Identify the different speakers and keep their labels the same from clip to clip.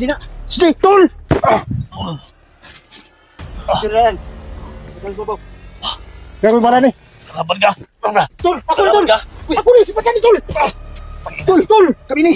Speaker 1: SD na.
Speaker 2: Sige, tol!
Speaker 1: Siren. Tol.
Speaker 2: Gagawin ba na ni?
Speaker 1: Kapan ka? Bangga.
Speaker 2: Tol! Ako ni tol!
Speaker 1: Ka?
Speaker 2: Ako ni! Sipat ka ni tol! Tol! Kami ni!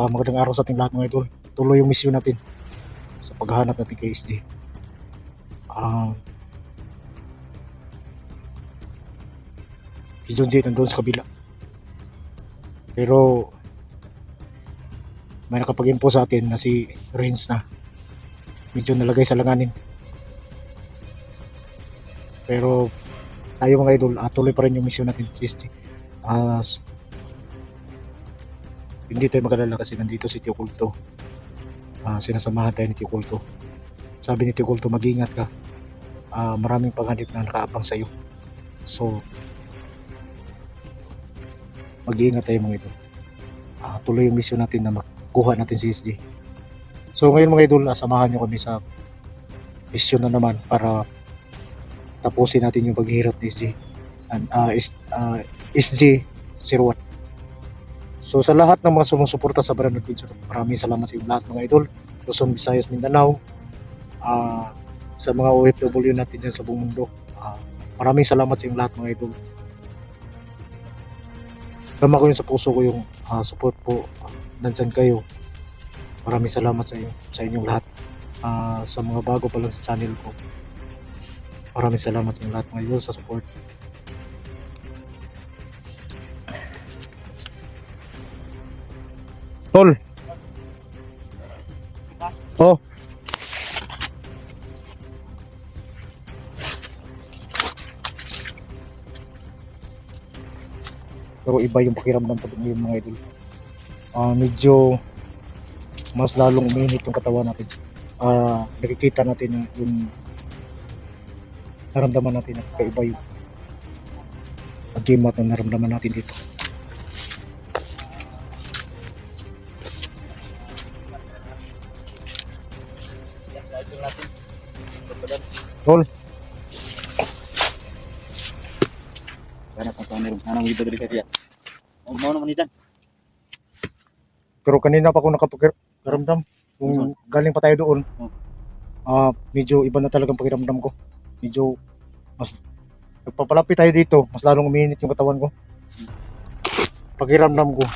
Speaker 2: Magandang araw sa ating lahat mga idol. Tuloy yung misyon natin sa paghahanap natin kay SD. Si John J nandun sa kabila. Pero may nakapag-info sa atin na si Renz na medyo nalagay sa langanin. Pero tayo mga idol, tuloy pa rin yung misyon natin kay SD. Hindi tayo mag-alala kasi nandito si Tio Kulto. Sinasamahan tayo ni Tio Kulto. Sabi ni Tio Kulto, mag-ingat ka. Maraming panghanip na nakaabang sa'yo. So, mag-iingat tayo mga idol. Tuloy yung mission natin na makuha natin si SD. So ngayon mga idol, samahan nyo kami sa mission na naman para tapusin natin yung paghihirap ni SD. SG01. So sa lahat ng mga sumusuporta sa Barangay Pinso, maraming salamat sa inyo lahat mga idol. Luzon, Visayas, Mindanao, sa mga OFW natin dyan sa buong mundo. Maraming salamat sa inyo lahat mga idol. Tama ko yun sa puso ko yung support po. Nandyan kayo. Maraming salamat sa inyong lahat. Sa mga bago pa lang sa channel ko, maraming salamat sa inyong lahat mga idol sa support. Tol. Oh. Pero iba yung pakiramdam ko ngayon mga idol. Medyo mas lalong uminit yung katawan natin. Nakikita natin na yung naramdaman natin na kaiba yung pag-gimat na naramdaman natin dito. Tol.
Speaker 1: Para pa meron anong iba diri kaya. Mo naman idan.
Speaker 2: Pero kanina pa ako nakapakiramdam kung galing pa tayo doon. Medyo iba na talagang pakiramdam ko. Medyo mas nagpapalapit tayo dito, mas lalong uminit yung katawan ko. Pakiramdam ko.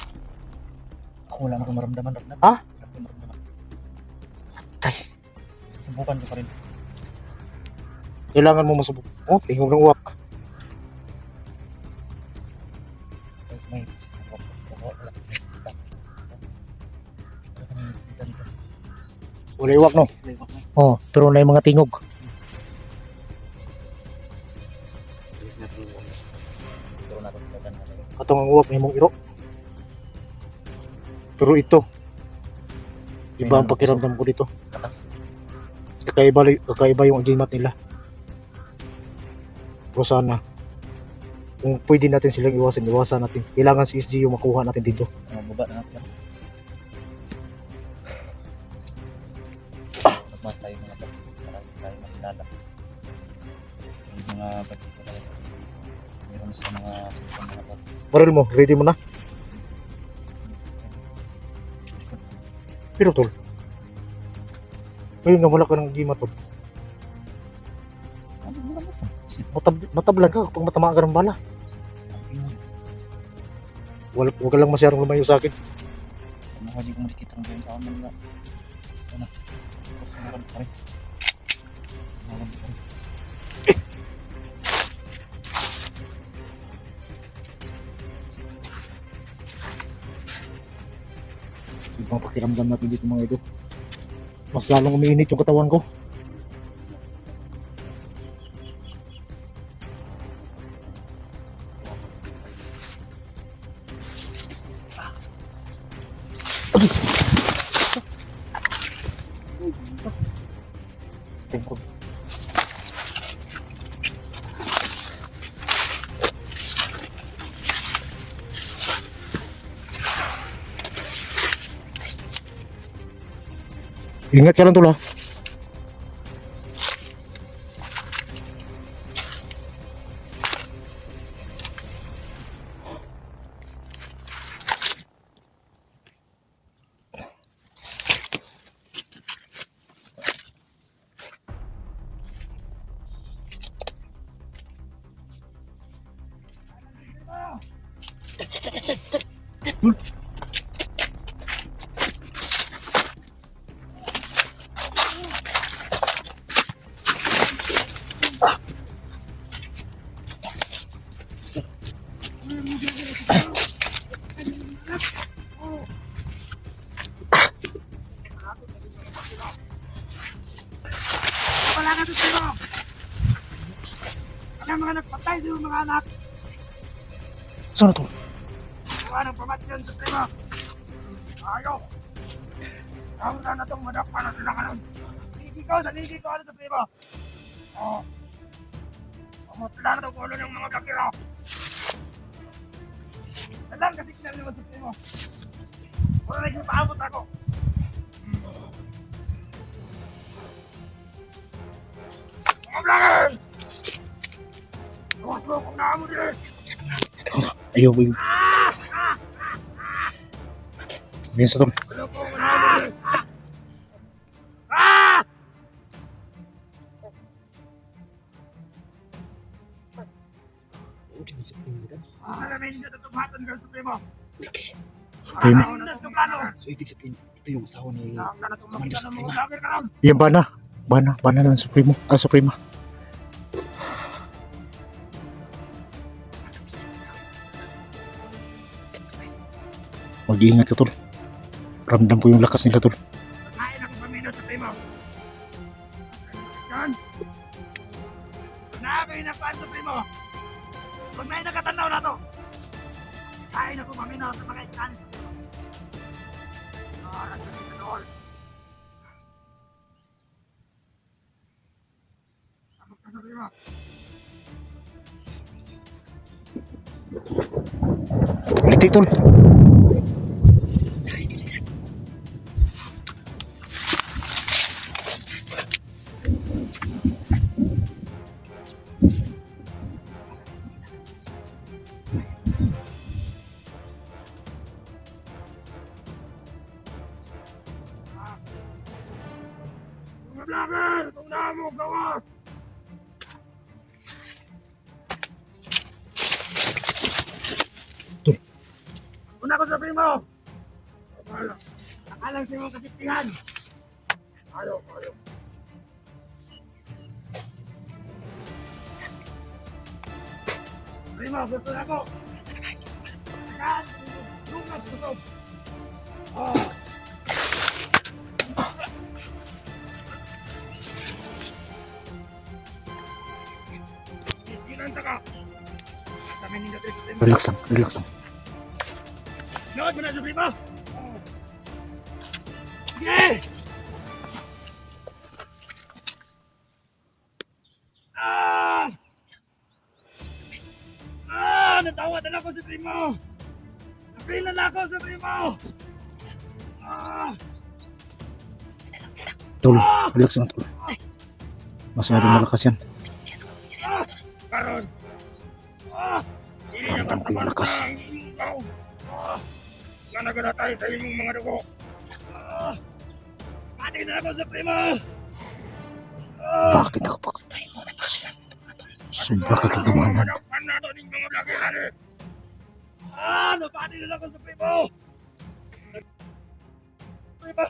Speaker 1: Ako wala na akong maramdaman.
Speaker 2: Ha?
Speaker 1: Subukan ko pa rin.
Speaker 2: Kailangan mo masubok. Oh, tingog ng uwak.
Speaker 1: May
Speaker 2: Wala iwak no? Oh, pero na yung mga tingog. Katong ang uwak na mong iro. Pero ito, iba ang pakiramdam ko dito. Kakaiba yung agimat nila. Pero sana, kung pwede natin silang iwasan natin. Kailangan si SG yung makuha natin dito.
Speaker 1: baba na natin. Mas tayo mga para tayo makilala. Yung mga batito talaga. Meron sa mga
Speaker 2: Baril mo, ready mo na? Pero tol, ayun nga wala ka ng agimat tol. Matablan ka kapag matamaan ka ng bala. Huwag ka lang masyadong lumayo sa akin.
Speaker 1: Hindi ko makikita ng ganyan sa amin na. Ano? Sumaran pa rin.
Speaker 2: Ibang pakiramdam natin dito mga ito. Mas lalong umiinit yung katawan ko. Ingat ka lang tol ha.
Speaker 3: Wala ka dito mo! Ang mga nagpatay sa mga anak!
Speaker 2: Saan tol?
Speaker 3: Wala nang pamatyan sa primo! Ayaw! Ang na itong madakpa na sila ka nun! Saligi ko ano sa primo! Oo! Pamutla na itong ulo ng mga kakiro! Dalang kasi kinali naman sa primo! Wala naging paabot ako! Mga vlogger! Huwag mo kung naamo din!
Speaker 2: Ayaw ko yung minsan tol.
Speaker 3: Ano po kung naamo din? Ah! Alamin niyo tutubhatan ka sa primo!
Speaker 2: Primo.
Speaker 3: Ano na tukano?
Speaker 4: So, ibig sabihin, ito yung asawa ni...
Speaker 3: Ang na itong makita ng mga vlogger ka lang!
Speaker 2: Yan bana lang Supremo. Suprema. Mag-iingat ka tol. Ramdam ko yung lakas nila tol.
Speaker 3: Kain ako pamino sa primo! Yan! Nakakay na paan sa primo! Huwag na nakatanaw na to! Kain ako pamino sa mga ikan! Nagsasabi Sabok ka sa primo!
Speaker 2: Litik tol.
Speaker 3: Mga vlogger! Kung naamo gawas!
Speaker 2: Tol.
Speaker 3: Una ko sa primo! Akala. Akalang sa mga kasitihan! Ayaw. Primo, gusto na ako! Saan? Lungat gusto! Oh! Ginanta ka! Kami ninyo trip sa primo!
Speaker 2: Relax lang.
Speaker 3: Nood mo na sa primo! Sige! Natawa na ako sa primo! Napilan na ako sa primo!
Speaker 2: Tol, relax lang tol. Masyadong malakas yan.
Speaker 3: Karon! Hindi na
Speaker 2: Ramdam ko yung lakas.
Speaker 3: Nanagana tayo sa inyong mga dugo! Pati na ako sa primo!
Speaker 2: Bakit ako pakatay mo? Sobra ka kagamanan.
Speaker 3: Manakpan na ito ng mga vlogger! Napati na ako sa primo! Primo!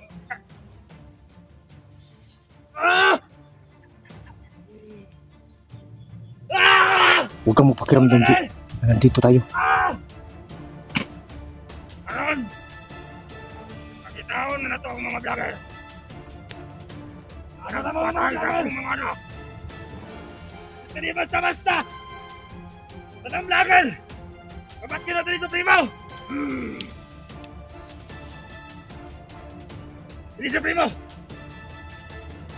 Speaker 2: Huwag kang magpakiramdam di. Nandito tayo.
Speaker 3: Aron! Nakitaon na ito ang mga vlogger! Ano na mga vlogger? Mga anak! Hindi basta-basta! Anong vlogger? Kapat ka na dito, primo! Dili sa primo!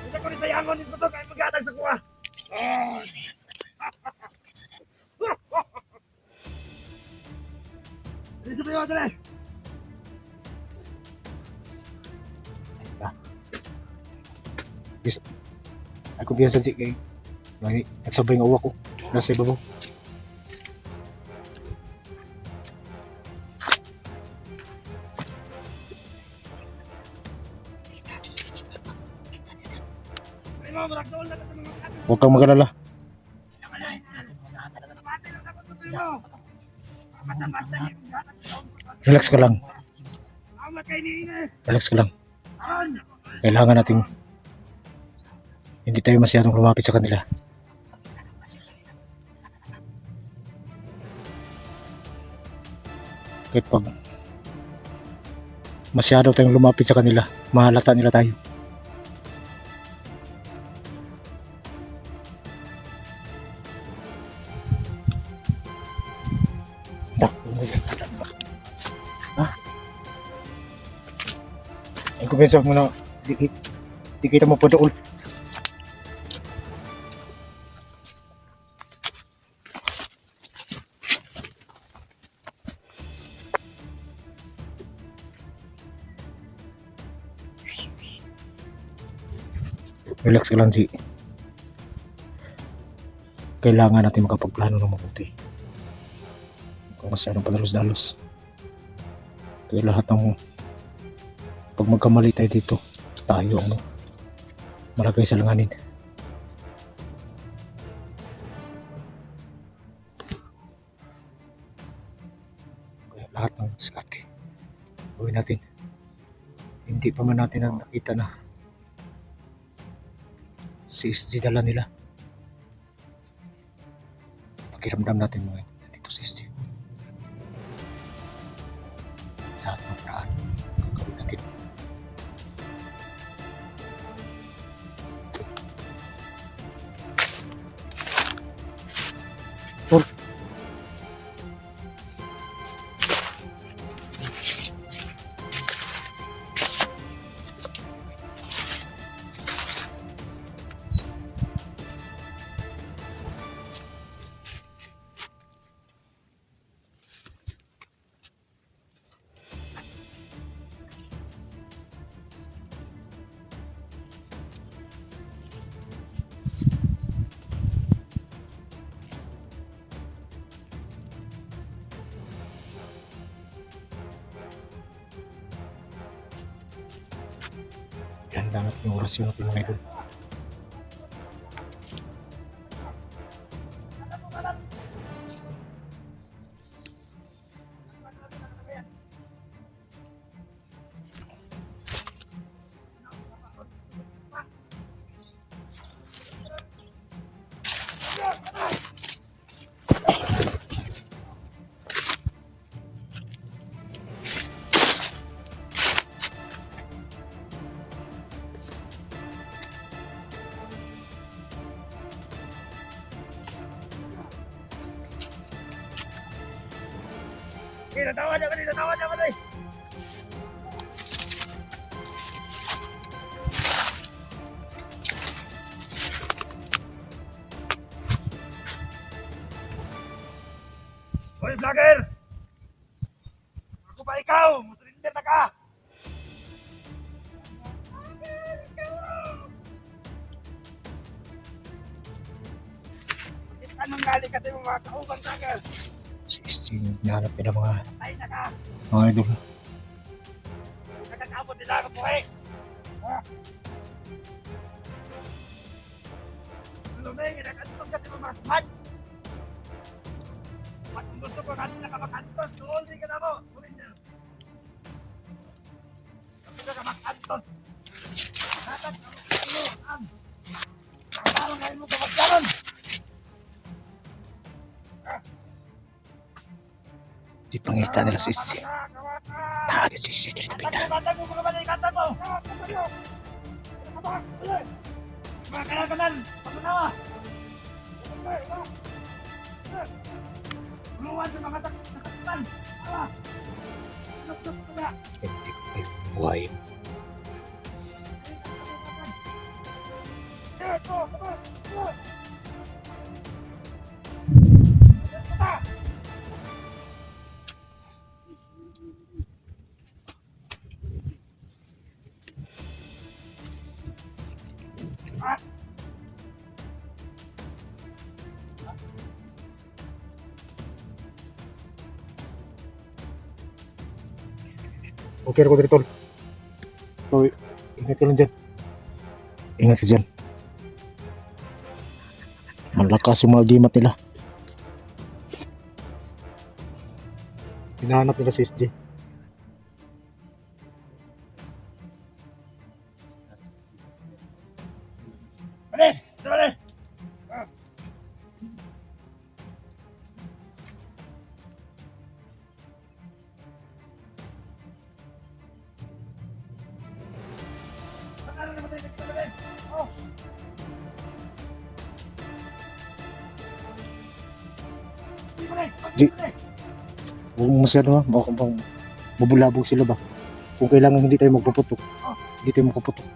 Speaker 3: Dito ko rin sa yangon dito to kahit mag-atag sa kuha! Dili sa primo, dali!
Speaker 2: Ay kumpiyansa si kay nagsabay nga uwa ko. Nasa ibabaw.
Speaker 3: Primo, murag doon na sa mga kato.
Speaker 2: Huwag kang mag-alala.
Speaker 3: Mati lang ako sa primo. Mata-mata niyo kung gatas sa taon.
Speaker 2: Relax ka lang.
Speaker 3: Ang makainiin
Speaker 2: Relax ka lang.
Speaker 3: An!
Speaker 2: Kailangan nating hindi tayo masyadong lumapit sa kanila. Kahit pag masyado tayong lumapit sa kanila, mahalata nila tayo. Ha? Ay kumpensa mo na di kita mo doon. Relax ka lang, G. Kailangan natin makapagplano ng mabuti. Kung masyadong padalos-dalos. Kaya lahat ng pag magkamali tayo dito, tayo ang malagay sa langanin. Kaya lahat ng diskarte gawin natin. Hindi pa man natin ang nakita na si SG dala nila. Pakiramdam natin mga dito si SG. Lahat ng paraan gagawin natin. Tol. Ihanda natin yung orasyon natin mga idol.
Speaker 3: Okay, natawa niya ka rin. Hoy, vlogger! Ako ba ikaw? Masurinder na ka! Anong gali ka tayo mga kauban, vlogger?
Speaker 2: Si SG yung hinahanap nila mga
Speaker 3: Ay na ka!
Speaker 2: idol.
Speaker 3: Nagkakabot nila ako po eh! Ha? Ano ba yung ginakantong ka tayo mga kuhan? At kung gusto ko kasi nakamakantong, tuol din ka na mo! Surinder! Gusto ka makantong! Dapat ang parang ngayon mo kapagkaroon!
Speaker 2: Di pangita nila si SG. Nakagad si SG dito kita.
Speaker 3: Katag mo mga balikatan mo! Mga kanal-kanal! Pasunawa! Tuluan sa mga takatan!
Speaker 2: Hindi ko kayo buhay. Okay ko dito, tol. So, ingat ka lang dyan. Ingat ka dyan. Malakas yung mga gimat nila. Hinahanap nila si SJ.
Speaker 3: Pare! Pare!
Speaker 2: Huwag mo masyado ha. Baka bang mabulabog sila ba? Kung kailangan hindi tayo magpuputok. Hindi tayo magpuputok.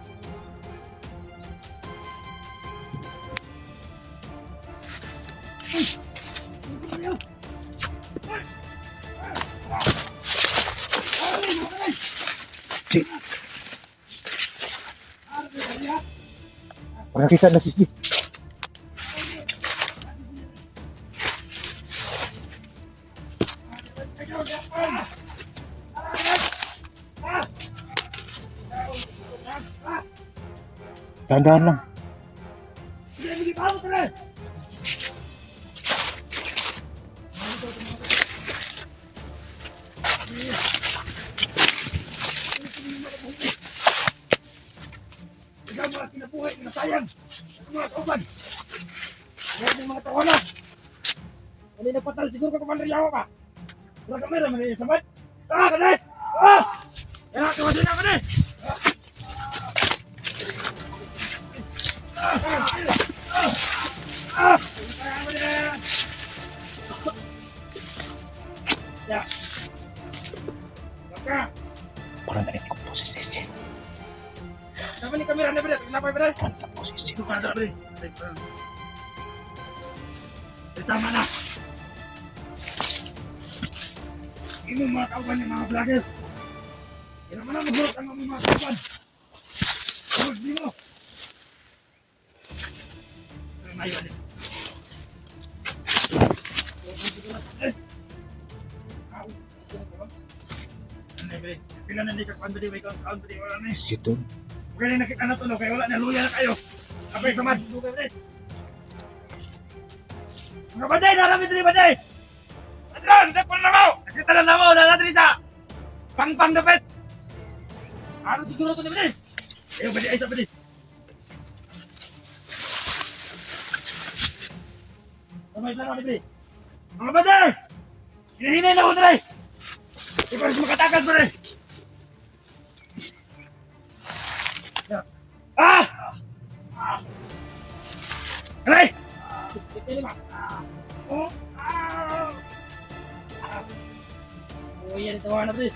Speaker 2: Si. Parang kita na si SJ. Dahan-dahan lang.
Speaker 3: Ikaw mga kinabuhay, kinasayang. Ang mga kauban. Ngayon yung mga tawanan. Kami nagpatal siguro ka Commander Yawa pa. Wala kami naman yung sabat. Kanay! Yan ang kawasin na kanay! Ya. Baka.
Speaker 2: Parang narinig ko po si SJ.
Speaker 3: Sama ni kamera na beres, kenapa beres?
Speaker 2: Mantap po si SJ.
Speaker 3: Itu kan beri. Tama na. Ini mga kauban ng mga vlogger. Kaya naman na magulot ang mga kauban. Huwag di mo. Ngayon eh. Pila na hindi ka kaon ba di may kaon ba di wala na eh.
Speaker 2: SJ tol.
Speaker 3: Kaya na nakita na to no, kaya wala na luya na kayo. Apay samad. Mga baday, narami dito baday. Adron, dapon na mo. Nakita na mo, natin isa. Pang dapat. Ano siguro to ni baday? Ayaw baday, ay sa baday. Kamay lang ni baday. Mga baday! Hinahinay na ako na rin. Ikaw rin makatakas ba rin? Ah! Aray! Oh! Ah! Oh, yan ito na rin.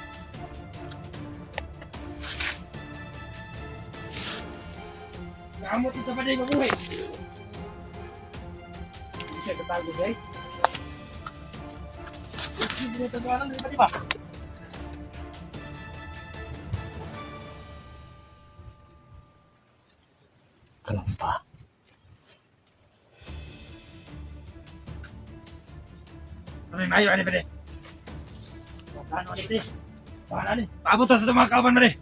Speaker 3: Kamot ito pa din mabuhay. Hindi siya katago ba eh? Hindi mo tabanan, di ba?
Speaker 2: Ganun pa.
Speaker 3: Ano yung ayaw, ano ba rin? Paano, ano ba rin? Paano, ano? Paabot sa ito mga kauban ba rin?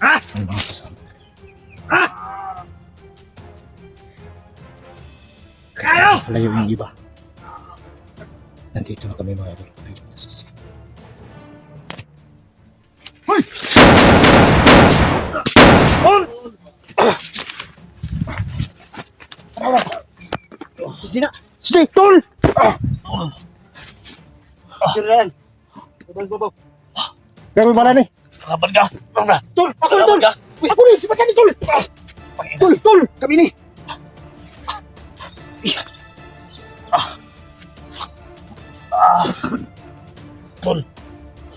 Speaker 3: Ha?
Speaker 2: Ang mga kasama.
Speaker 3: Ha? Kayo!
Speaker 2: Layo yung iba. Nandito na kami mga idol. Piligtas sa SJ.
Speaker 3: Sina?
Speaker 2: SJ tol!
Speaker 3: Siran. Babag.
Speaker 2: Gawin mo na ni.
Speaker 3: Kapan ka?
Speaker 2: Tol! Ako ni tol! Ako ni! Sipat ka ni tol! Tol! Tol! Kami ni!
Speaker 3: Tol.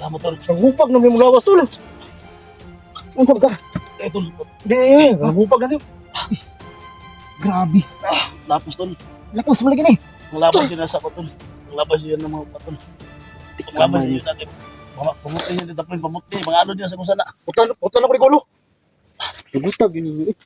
Speaker 3: Alam mo, Tol.
Speaker 2: Naghupag na may mga lawas tol! Ang sabi ka?
Speaker 3: Tol.
Speaker 2: Hindi! Naghupag na niyo! Grabe!
Speaker 3: Lapos, Tol.
Speaker 2: Lapos mo lagi ni!
Speaker 3: Ang labas yun nasa ko, Tol. Ang labas yun ng mga patol. Ang labas yun natin. Mga pamuti yun, tapos pamuti. Mga ano din sa kusana.
Speaker 2: Putan ako ni Golo! Nagutag yun yun.